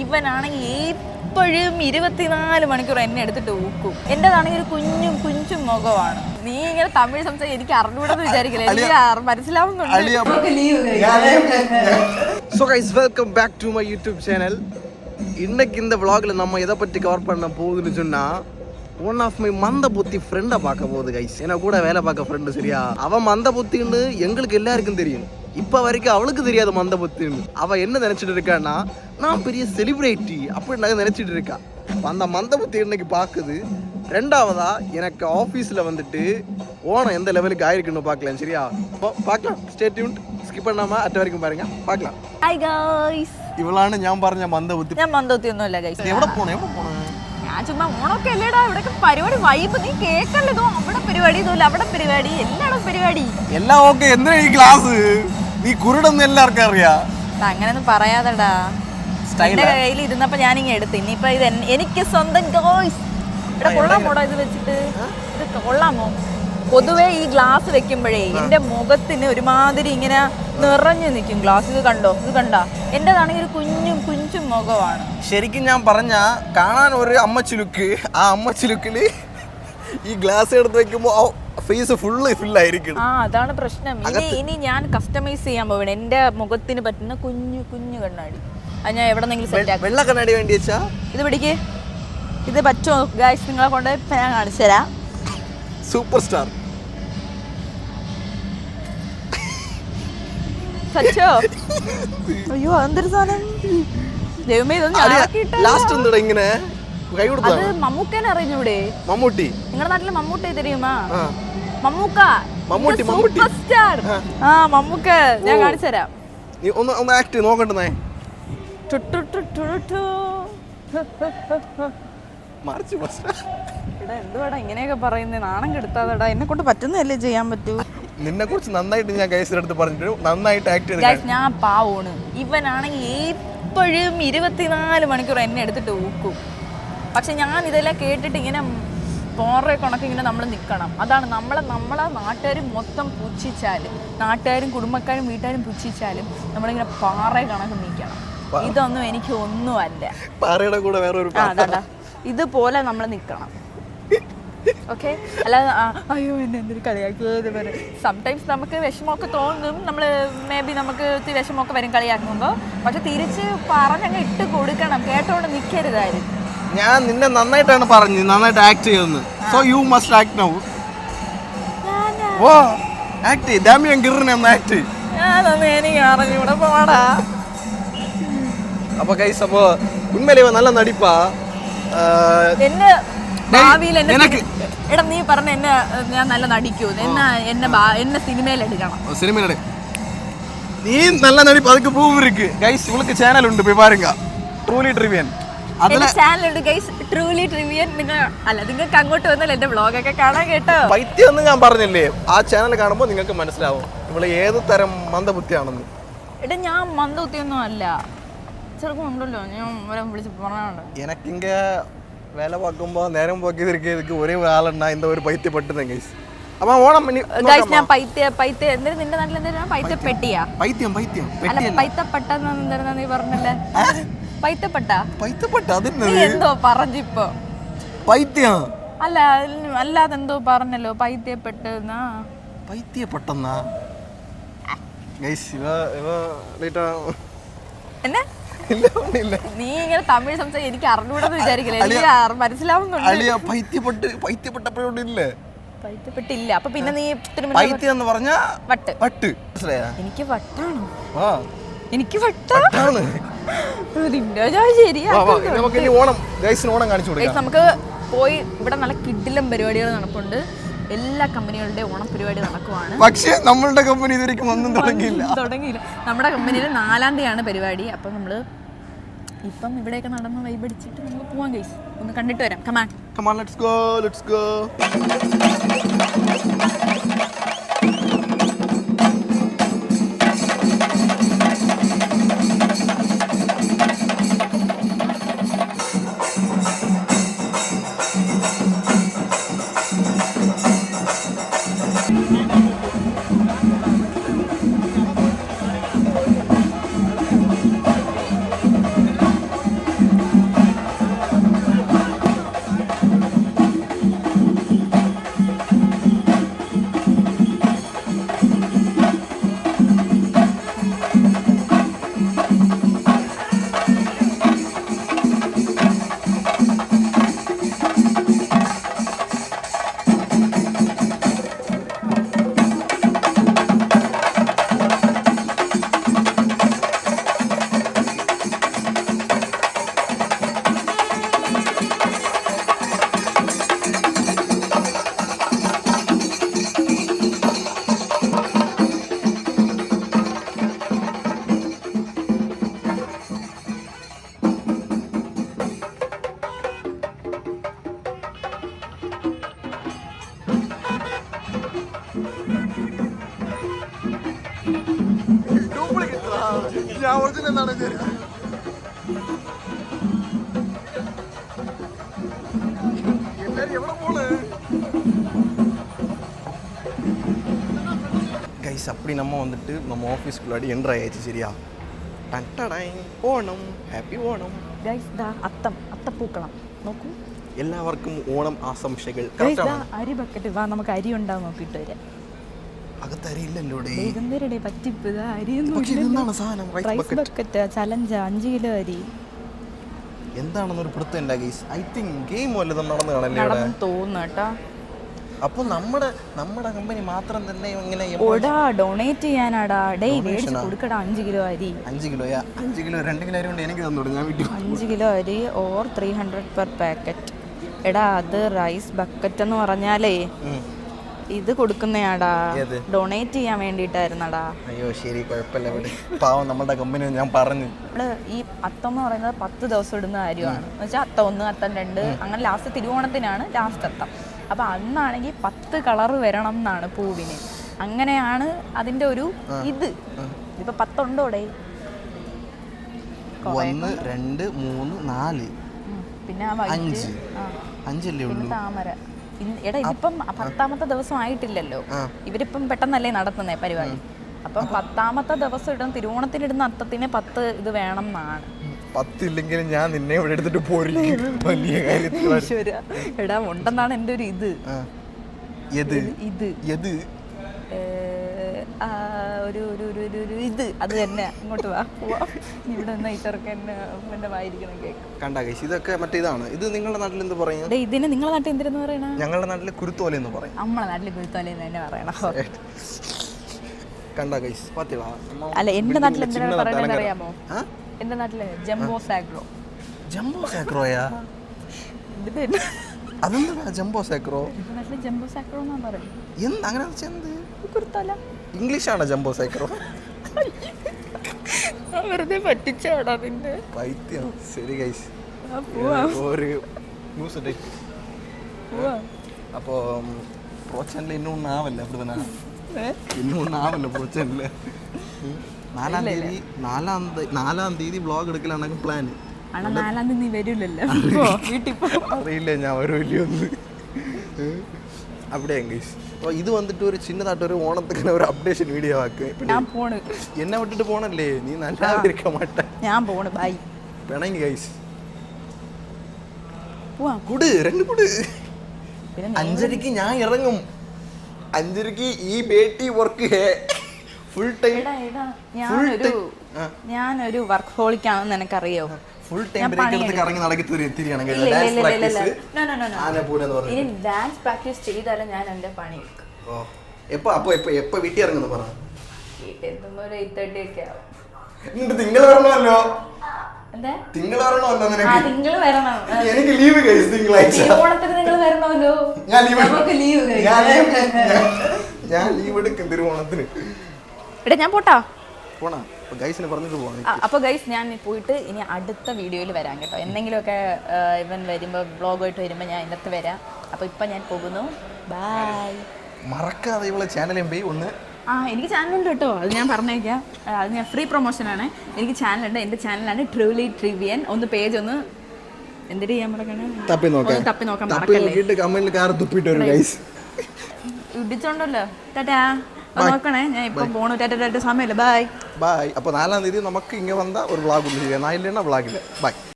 ഇവനാണെങ്കിൽ എപ്പോഴും 24 മണിക്കൂർ എന്നെ എടുത്തിട്ട് ഊക്കും. എന്റേതാണെങ്കിൽ ഒരു കുഞ്ചും മുഖമാണ്. നീ ഇങ്ങനെ തമിഴ് സംസാരിച്ച് എനിക്ക് അറിഞ്ഞൂടെന്ന് വിചാരിക്കില്ല, എനിക്ക് മനസ്സിലാവുന്നുണ്ട്. So guys, welcome back to my YouTube channel. இன்னைக்கு இந்த vlogல நம்ம எதை பற்றி கவர் பண்ண போகுதுன்னு சொன்னா ஒன் ஆஃப் மை மந்த புத்தி ஃப்ரெண்டை பார்க்க போகுது கைஸ். எனக்கு கூட வேலை பார்க்க ஃப்ரெண்டு சரியா. அவன் மந்த புத்தின்னு எங்களுக்கு எல்லாருக்கும் தெரியும். இப்போ வரைக்கும் அவளுக்கு தெரியாது மந்த புத்தின்னு. அவள் என்ன நினச்சிட்டு இருக்கான்னா நான் பெரிய செலிப்ரிட்டி அப்படின்னு நாங்கள் நினச்சிட்டு இருக்கா. அந்த மந்த புத்தி இன்னைக்கு பார்க்குது. ரெண்டாவதா எனக்கு ஆஃபீஸில் வந்துட்டு ஓனம் எந்த லெவலுக்கு ஆயிருக்குன்னு பார்க்கலாம் சரியா. பார்க்கலாம், ஸ்டே டியூன்ட், സ്കിപ്പ് பண்ணாம അറ്റ വரைക്കും பாருங்க பார்க்கலாம். ഹായ് ഗൈസ്, ഇവളാണ് ഞാൻ പറഞ്ഞ മന്ദബുദ്ധി. ഞാൻ മന്ദബുദ്ധി ഒന്നുമില്ല ഗൈസ്. എവിടെ പോണേ? ഞാൻ ചുമ്മാ ഓണൊക്കെ അല്ലേടാ, ഇവിടെയൊക്കെ പരിപാടി വൈബ്, നീ കേക്കല്ലോ. ഇതോ അവിടെ പരിപാടി, ഇതുപോലെ അവിടെ പരിപാടി, എല്ലായിടും പരിപാടി. എല്ലാം ഓക്കെ. എന്തിനാ ഈ ക്ലാസ്? നീ കുരുടെന്ന് എല്ലാവർക്കും അറിയാം. അങ്ങനെയൊന്നും പറയാതെടാ. എന്റെ കയ്യിൽ ഇരുന്നപ്പോ ഞാനിങ്ങനെ എടുത്ത്. ഇനിയിപ്പോ ഇത് എനിക്ക് സ്വന്തം ഗോയ്സ്. ഇവിടെ കൊള്ളാമോടാ ഇത് വെച്ചിട്ട്? ഇത് കൊള്ളാമോ? പൊതുവെ ഈ ഗ്ലാസ് വെക്കുമ്പോഴേ എന്റെ മുഖത്തിന് ഒരുമാതിരി ഇങ്ങനെ നിറഞ്ഞു നിൽക്കും ഗ്ലാസ്. ഇത് കണ്ടോ? ഇത് കണ്ടാ? എന്റേതാണെങ്കിൽ ഒരു കുഞ്ചും മുഖമാണ്. ശരിക്കും ഞാൻ പറഞ്ഞ കാണാൻ ഒരു അമ്മച്ചി ലുക്ക്. ആ അമ്മച്ചി ലുക്കില് ഈ ഗ്ലാസ് എടുത്ത് വെക്കുമ്പോ ഫേസ് ഫുള്ളായിരിക്കും. ആ അതാണ് പ്രശ്നം. ഇനി ഞാൻ കസ്റ്റമൈസ് ചെയ്യാൻ പോവാണ് എന്റെ മുഖത്തിന് പറ്റുന്ന കുഞ്ഞു കണ്ണാടി. അത് ഞാൻ എവിടെന്നെങ്കിലും സെറ്റ് ആക്കാം. വെള്ള കണ്ണാടി വേണ്ടി വെച്ചാ ഇത് പിടിക്ക്. ഇത് പറ്റോ ഗൈസ്? നിങ്ങളെ കൊണ്ട് ഞാൻ കാണിച്ചു തരാം. സൂപ്പർ സ്റ്റാർ പറ്റോ? അയ്യോ എന്തൊരു സാധനം ദൈവമേ, ലാസ്റ്റ് എന്താ ഇങ്ങനെ കൈ കൊടുത്തത്? അത് മമ്മൂക്കനെ അറിഞ്ഞൂടെ? മമ്മൂട്ടി. നിങ്ങളുടെ നാട്ടില് മമ്മൂട്ടി தெரியுமா? Mammootty super star. ആ മമ്മൂക്ക ഞാൻ കാണിച്ചു തരാം. നീ ഒന്ന് ആക്ട് നോക്കണ്ടേ? എന്തുവാടാ ഇങ്ങനെയൊക്കെ പറയുന്നത്? നാണം കെടുത്താതെടാ, എന്നെ കൊണ്ട് പറ്റുന്നതല്ലേ ചെയ്യാൻ പറ്റൂ. നിന്നെ കുറിച്ച് നന്നായിട്ട് ഞാൻ ഗൈസിന്റെ അടുത്ത് പറഞ്ഞിട്ട് നന്നായിട്ട് ആക്ട് ചെയ്തു. ഗൈസ് ഞാൻ പാവമാണ്. ഇവനാണെങ്കിൽ എപ്പോഴും 24 മണിക്കൂർ എന്നെ എടുത്തിട്ട് ഊക്കും. പക്ഷെ ഞാൻ ഇതെല്ലാം കേട്ടിട്ട് ഇങ്ങനെ പോറെ കണക്ക് ഇങ്ങനെ നമ്മൾ നിൽക്കണം. അതാണ് നമ്മളെ നാട്ടുകാരും മൊത്തം പുച്ഛിച്ചാലും, നാട്ടുകാരും കുടുംബക്കാരും വീട്ടുകാരും പുച്ഛിച്ചാലും നമ്മളിങ്ങനെ പാറ കണക്ക് നിൽക്കണം. ഇതൊന്നും എനിക്ക് ഒന്നുമല്ല. പാറയുടെ കൂടെ വേറൊരു അതാ ഇതുപോലെ നമ്മൾ നിൽക്കണം. ഓക്കെ? അല്ലാതെ അയ്യോ എന്നെ എന്തൊരു കളിയാക്കിയത് വരെ. സംടൈംസ് നമുക്ക് വിഷമമൊക്കെ തോന്നും. നമ്മൾ മേ ബി നമുക്ക് ഒത്തിരി വിഷമമൊക്കെ വരും കളിയാക്കുമ്പോൾ. പക്ഷെ തിരിച്ച് പറഞ്ഞങ്ങ് ഇട്ട് കൊടുക്കണം, കേട്ടോണ്ട് നിൽക്കരുതായിരുന്നു. ഞാൻ നിന്നെ നന്നായിട്ടാണ് പറഞ്ഞു, നന്നായിട്ട് ആക്ട് ചെയ്യുന്നു. So you must act now. Oh act Damian ഗിറിനെ ഒന്ന് ആക്ട്. ഞാനൊന്നും എനിക്ക് അറിഞ്ഞൂടെ പോടാ. അപ്പൊ ഗൈസ്, അപ്പൊ ഉണ്മയിലെ നല്ല നടിപ്പാ. എന്നെ ഭാവിയിൽ എടാ നീ പറഞ്ഞ എന്നെ ഞാൻ നല്ല നടിക്കൂ, എന്നെ സിനിമയിലെടുക്കണം. സിനിമയിലെ നീ നല്ല നടിപ്പ്, അതൊക്കെ പ്രൂവ് ഇருக்கு. ഗൈസ് ഇവൾക്ക് ചാനലുണ്ട്, പോയി പാരുங்க. ട്രൂലി ട്രിവിയൻ ചാനലുണ്ട് ഗൈസ്, ട്രൂലി ട്രിവിയൻ. നിങ്ങൾക്ക് അങ്ങോട്ട് വന്നാൽ എന്റെ വ്ളോഗൊക്കെ കാണാൻ കേട്ടോ. പൈത്യം എന്ന് ഞാൻ പറഞ്ഞില്ലേ, ആ ചാനൽ കാണുമ്പോൾ നിങ്ങൾക്ക് മനസ്സിലാവും ഇവള് ഏത് തരം മന്ദബുദ്ധിയാണെന്ന്. എടാ ഞാൻ മന്ദബുദ്ധിയൊന്നും അല്ല, ചെറുപ്പം ഉണ്ടല്ലോ, ഞാൻ വിളിച്ച് പറഞ്ഞാണ്ട്. എനിക്കിങ്ക വേല பார்க்கும்போ നേരം പോക്കിയതിരിക്കും ഒരേ ആളുണ്ടാ இந்த ഒരു പൈത്യപ്പെട്ടത് ഗൈസ്. അപ്പൊ ഓണം ഗൈസ് ഞാൻ പൈത്യ എന്തിനാ നിന്റെ നാട്ടിൽ എന്താ പൈത്യപ്പെട്ടിയാ? പൈത്യം അല്ല പൈത്തപ്പെട്ടെന്ന് എന്താ നീ പറഞ്ഞല്ലേ? പൈത്തപ്പെട്ട അതിന് എന്തോ പറഞ്ഞിപ്പോ പൈത്യം അല്ല, അല്ലാതെ എന്തോ പറഞ്ഞല്ലോ പൈത്യപ്പെട്ടെന്നാ. പൈത്യപ്പെട്ടെന്നാ ഗൈസ്? എന്നെ നീ ഇങ്ങനെ തമിഴ് സംസാരിച്ച് എനിക്ക് അറിഞ്ഞൂടെന്ന് വിചാരിക്കില്ല, എനിക്ക് മനസ്സിലാവുന്നുണ്ട്. പൈത്യപ്പെട്ടില്ല. അപ്പൊ പിന്നെ നീ എന്ന് പറഞ്ഞ വട്ട്. എനിക്ക് വട്ടാണോ? എനിക്ക് വട്ടാണ്. ശരിയാ. നമുക്ക് പോയി. ഇവിടെ നല്ല കിടിലം പരിപാടികൾ നടപ്പുണ്ട്. എല്ലാ കമ്പനികളുടെയും ഓണം പരിപാടി നടക്കുവാണ്. പക്ഷേ നമ്മളുടെ കമ്പനി ഇതുവരെയും ഒന്നും തുടങ്ങിയില്ല. നമ്മുടെ കമ്പനിയിൽ 4-ാം തീയതിയാണ് പരിപാടി. അപ്പം നമ്മള് ഇപ്പം ഇവിടെയൊക്കെ നടന്ന് വൈബടിച്ചിട്ട് നമുക്ക് പോവാം ഗൈസ്. ഒന്ന് കണ്ടിട്ട് വരാം. Come on let's go. ഗൈസ് அப்படி நம்ம வந்துட்டு நம்ம ஆஃபீஸ்க்குள்ளாடி என்ட்ரு ஆயாச்சு சரியா ടണ്ടടൈ ഓണം ഹാപ്പി ഓണം ഗൈസ് ദാ അത്തപ്പൂക്കളം നോക്കൂ എല്ലാവർക്കും ഓണം ആശംസകൾ ഗൈസ് ദാ അരി ബക്കറ്റ് വാ നമുക്ക് അരി ഉണ്ടാവും നോക്കിയിട്ട് വരാം അകത്തരിയില്ലല്ലോ ഇതെന്തരടെ പറ്റിപ്പ് ഇതാ അരിയൊന്നും എന്താണ് സാധനം റൈസ് ബക്കറ്റ് ചലഞ്ച് 5 കിലോ അരി എന്താണെന്നൊരു പിടുത്തം ഇല്ല ഗൈസ് ഐ തിങ്ക് ഗെയിം വല്ലതും നടന്നു കാണല്ലേ ഇവിടെ തോന്നുന്നു കേട്ടോ അപ്പോൾ നമ്മുടെ കമ്പനി മാത്രം തന്നെ ഇങ്ങനെ ഓടാ ഡൊണേറ്റ് ചെയ്യാനാടാ ഡേ മേടിച്ച് കൊടുക്കടാ 5 കിലോ അരി 5 കിലോയാ 5 കിലോ 2 കിലോ അരി കൊണ്ട് എനിക്ക് തന്നോളൂ ഞാൻ വീട്ടിൽ 5 കിലോ അരി ഓർ 300 പെർ പാക്കറ്റ് എടാ അത് റൈസ് ബക്കറ്റ് എന്ന് പറഞ്ഞാലേ ഇത് കൊടുക്കുന്നയാടാ ഡൊണേറ്റ് ചെയ്യാൻ വേണ്ടിയിട്ടായിരുന്നടാ അയ്യോ ശരി കുഴപ്പമില്ല ഇവിടെ പാവം നമ്മുടെ കമ്പനി ഞാൻ പറഞ്ഞു ഈ അത്തം എന്ന് പറയുന്നത് 10 ദിവസം ഇടുന്ന കാര്യമാണ് എന്ന് വെച്ചാൽ അത്തം 1 അത്തം 2 അങ്ങനെ ലാസ്റ്റ് തിരുവോണത്തിനാണ് ലാസ്റ്റ് അത്തം അപ്പം അന്നാണെങ്കിൽ 10 കളർ വരണം എന്നാണ് പൂവിന് അങ്ങനെയാണ് അതിൻ്റെ ഒരു ഇതിപ്പോൾ 10 ഉണ്ടോടെ 1 2 3 4 പിന്നെ ആ വൈറ്റ് 5 അല്ലേ ഉള്ളൂ താമര എടാ ഇതിപ്പം 10ാമത്തെ ദിവസം ആയിട്ടില്ലല്ലോ ഇവരിപ്പം പെട്ടെന്നല്ലേ നടത്തുന്നേ പരിപാടി അപ്പം 10ാമത്തെ ദിവസം ഇടുന്ന തിരുവോണത്തിനിടുന്ന അത്തത്തിന് 10 ഇത് വേണം എന്നാണ് 10 ഇല്ലെങ്കിലും ഞാൻ നിന്നെ ഇവിടെ എടുത്തിട്ട് പോരും വലിയ കാര്യത്തിൽ എടാ ഉണ്ടെന്നാണ് എൻ്റെ ഒരു ഇത് ഒരു ഇത് അത് തന്നെ ഇങ്ങോട്ട് വാ ഇവിടെ നിന്ന് ഈ ചെറുക്കൻ എൻ്റെ വായിരിക്കണം കേൾക്കും കണ്ടാ ഗൈസ് ഇതൊക്കെ മറ്റേ ഇതാണ് ഇത് നിങ്ങളുടെ നാട്ടിൽ എന്ത് പറയും ഇതിന് നിങ്ങളുടെ നാട്ടിൽ എന്തിനെന്ന് പറയണ ഞങ്ങളുടെ നാട്ടിൽ കുരുത്തോല എന്ന് പറയും നമ്മളെ നാട്ടിൽ കുരുത്തോല എന്ന് തന്നെ പറയണം കണ്ടാ ഗൈസ് പാത്തിളാ അല്ല എൻ്റെ നാട്ടിൽ എന്തിനാ പറയണെന്ന് അറിയാമോ എൻ്റെ നാട്ടില് ജംബോ സാക്രോയാ അതെന്താ ജംബോ സാക്രോ എൻ്റെ നാട്ടില് ജംബോ സാക്രോ എന്നാ പറയുന്നത് എന്ത് അങ്ങനെ എന്ത് കുരുത്തോല ഇംഗ്ലീഷാണോ ജംബോ സാക്രോ വെറുതെ പറ്റിച്ചോടാ നിന്റെ പൈത്യം ശരി ഗൈസ് ഒരു ന്യൂസ് ഉണ്ട് അപ്പോൾ പ്രോ ചാനൽ ഇന്നും ആവല്ല അവിടുന്ന് ഇന്നും ആവല്ല പ്രോ ചാനൽ 4-ാം തീയതി വ്ളോഗ് എടുക്കലാണ് പ്ലാൻ 4-ാം തീയതി നീ വരില്ലല്ലോ വീട്ടിൽ അറിയില്ല ഞാൻ വരില്ലൊന്ന് അവിടെയാണ് ഗൈസ് അപ്പോൾ ഇത് വന്നിട്ട് ഒരു ചിന്നതായിട്ടൊരു ഓണത്തിന് ഒരു അപ്ഡേഷൻ വീഡിയോ ആക്ക് ഞാൻ പോണ് എന്നെ വിട്ടിട്ട് പോണല്ലേ നീ നല്ലാതിരിക്കാൻ മാട്ട ഞാൻ പോണ് ബൈ വേണമെങ്കിൽ ഗൈസ് കുട് 2 കുട് 5:30 ഞാൻ ഇറങ്ങും 5:30 ഈ ബേട്ടി വർക്ക് ഹേ ഫുൾ ടൈം ഞാനൊരു വർക്ക് ഹോളിക്കാണെന്ന് എനിക്കറിയോ ഫുൾ ടൈം ബ്രേക്ക് എടുത്ത് കറങ്ങി നടക്കി തിരിയാണെങ്കിൽ ഇനി ഡാൻസ് പ്രാക്ടീസ് ചെയ്താലും ഞാൻ എൻ്റെ പണി എപ്പോ വീട്ടിൽ ഇറങ്ങുന്നു പറ വീട്ടിൽ എത്തുമ്പോൾ ഒരു 8:30 ഒക്കെ ആവും തിങ്കൾ വരണമല്ലോ എന്താ തിങ്കൾ വരണമല്ലോ തിങ്കൾ വരണം എനിക്ക് ലീവ് കഴിച്ചു തിങ്കളാഴ്ച ഓണത്തിന് നിങ്ങൾ വരണമല്ലോ നമുക്ക് ലീവ് ഞാൻ ലീവ് എടുക്കും തിരുവോണത്തിന് എടാ ഞാൻ പോട്ടാ പോണാ ഗൈസിനെ പറഞ്ഞിട്ട് പോവാം അപ്പോൾ ഗൈസ് ഞാൻ പോയിട്ട് ഇനി അടുത്ത വീഡിയോയിൽ വരാം കേട്ടോ എന്തെങ്കിലുമൊക്കെ ഇവൻ വരുമ്പോൾ വ്ളോഗായിട്ട് വരുമ്പോൾ ഞാൻ ഇതിനകത്ത് വരാം അപ്പോൾ ഇപ്പം ഞാൻ പോകുന്നു ബൈ മറക്കാതെ ഇവളെ ചാനലും പോയി ഒന്ന് എനിക്ക് ചാനലുണ്ട് കേട്ടോ അത് ഞാൻ പറഞ്ഞേക്കാം അത് ഞാൻ ഫ്രീ പ്രൊമോഷനാണ് എനിക്ക് ചാനലുണ്ട് എൻ്റെ ചാനലാണ് ട്രൂലി ട്രിവിയൻ ഒന്ന് പേജ് ഒന്ന് എന്തിട്ട് ചെയ്യാൻ മറക്കണം തപ്പി നോക്കാൻ മറക്കല്ലേ ഇടിച്ചോണ്ടല്ലോ ടാറ്റാ നോക്കണേ ഞാൻ ഇപ്പം പോണു ടാറ്റ സമയമില്ല ബൈ അപ്പോൾ 4-ാം തീയതി നമുക്ക് ഇങ്ങനെ വന്ന ഒരു വ്ളോഗ് ഉണ്ട് ചെയ്യാം 4 വ്ളോഗില്ല ബൈ